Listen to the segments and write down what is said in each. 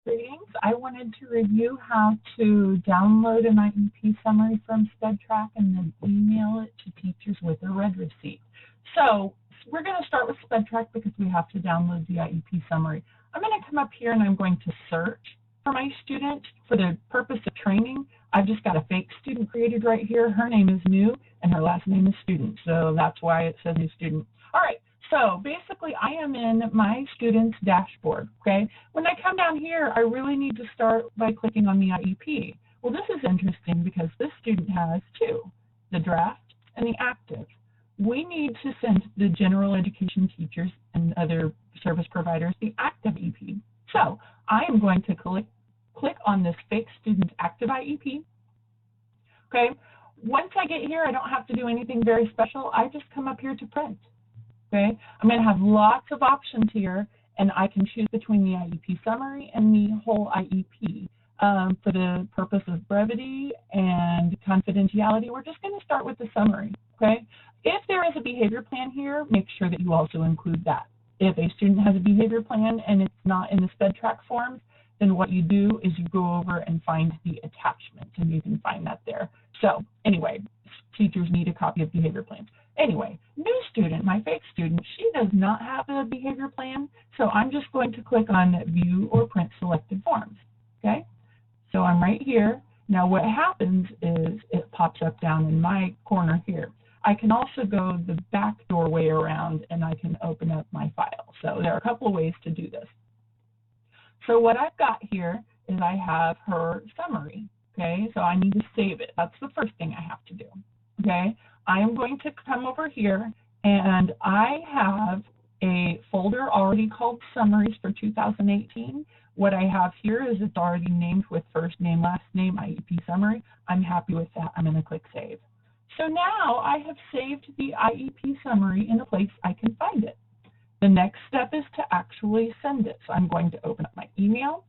Greetings. I wanted to review how to download an IEP summary from SpedTrack and then email it to teachers with a read receipt. So we're going to start with SpedTrack because we have to download the IEP summary. I'm going to come up here and I'm going to search for my student. For the purpose of training, I've just got a fake student created right here. Her name is New and her last name is Student, so that's why it says New Student. All right. So basically, I am in my student's dashboard, okay? When I come down here, I really need to start by clicking on the IEP. Well, this is interesting because this student has two, the draft and the active. We need to send the general education teachers and other service providers the active IEP. So I am going to click on this fake student active IEP, okay? Once I get here, I don't have to do anything very special. I just come up here to print. Okay, I'm going to have lots of options here, and I can choose between the IEP summary and the whole IEP. For the purpose of brevity and confidentiality, we're just going to start with the summary. Okay, if there is a behavior plan here, make sure that you also include that. If a student has a behavior plan and it's not in the SpedTrack forms, then what you do is you go over and find the attachment, and you can find that there. So anyway, teachers need a copy of behavior plans. Anyway, new student, my fake student, she does not have a behavior plan, so I'm just going to click on View or Print Selected Forms, okay? So I'm right here. Now what happens is it pops up down in my corner here. I can also go the back doorway around and I can open up my file. So there are a couple of ways to do this. So what I've got here is I have her summary, okay? So I need to save it. That's the first thing I have to do, okay? I am going to come over here and I have a folder already called Summaries for 2018. What I have here is it's already named with first name, last name, IEP Summary. I'm happy with that. I'm going to click Save. So now I have saved the IEP Summary in a place I can find it. The next step is to actually send it. So I'm going to open up my email.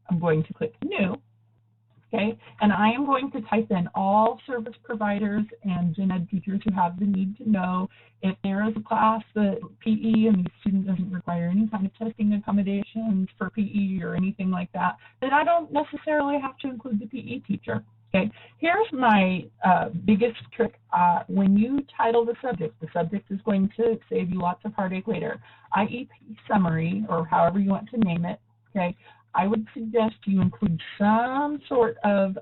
I'm going to click New. Okay, and I am going to type in all service providers and gen ed teachers who have the need to know if there is a class that PE and the student doesn't require any kind of testing accommodations for PE or anything like that, then I don't necessarily have to include the PE teacher. Okay, here's my biggest trick. When you title the subject is going to save you lots of heartache later. IEP Summary, or however you want to name it, okay, I would suggest you include some sort of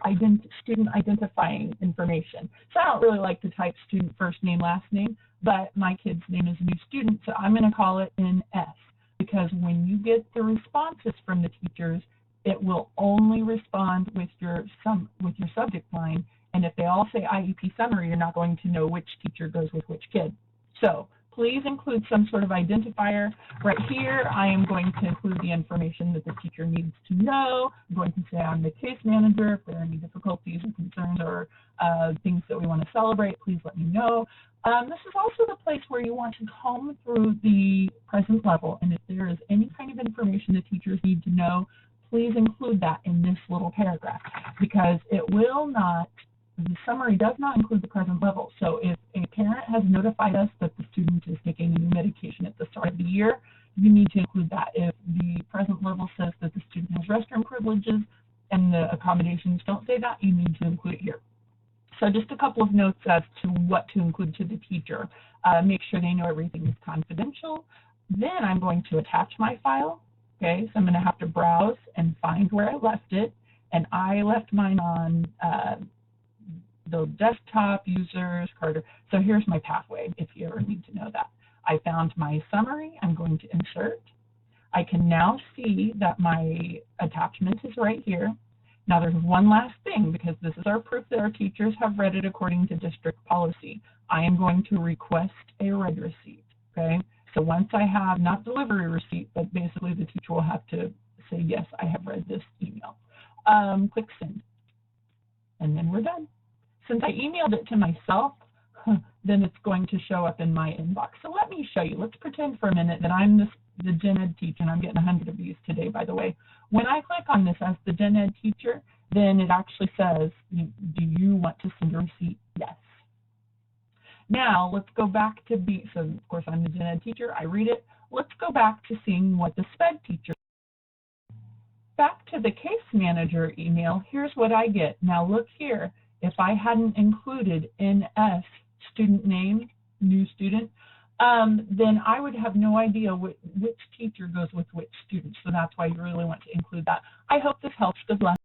student identifying information. So I don't really like to type student first name, last name, but my kid's name is a new student, so I'm going to call it an S, because when you get the responses from the teachers, it will only respond with your subject line, and if they all say IEP Summary, you're not going to know which teacher goes with which kid. So please include some sort of identifier. Right here, I am going to include the information that the teacher needs to know. I'm going to say I'm the case manager. If there are any difficulties or concerns or things that we want to celebrate, please let me know. This is also the place where you want to comb through the present level, and if there is any kind of information the teachers need to know, please include that in this little paragraph, because it will not, the summary does not include the present level. So if a parent has notified us that the student is taking a new medication at the start of the year, you need to include that. If the present level says that the student has restroom privileges and the accommodations don't say that, you need to include it here. So just a couple of notes as to what to include to the teacher. Make sure they know everything is confidential. Then I'm going to attach my file. Okay, so I'm going to have to browse and find where I left it. And I left mine on the desktop users, Carter. So here's my pathway if you ever need to know that. I found my summary. I'm going to insert. I can now see that my attachment is right here. Now there's one last thing, because this is our proof that our teachers have read it according to district policy. I am going to request a read receipt, okay? So once I have, not delivery receipt, but basically the teacher will have to say, yes, I have read this email. Click send, and then we're done. Since I emailed it to myself, then it's going to show up in my inbox. So let me show you. Let's pretend for a minute that I'm the gen ed teacher, and I'm getting 100 of these today, by the way. When I click on this as the gen ed teacher, then it actually says, do you want to send a receipt? Yes. Now, let's go back to so of course I'm the gen ed teacher, I read it. Let's go back to seeing what the SPED teacher back to the case manager email, here's what I get. Now look here. If I hadn't included NS, student name, new student, then I would have no idea which teacher goes with which student. So that's why you really want to include that. I hope this helps. Good luck.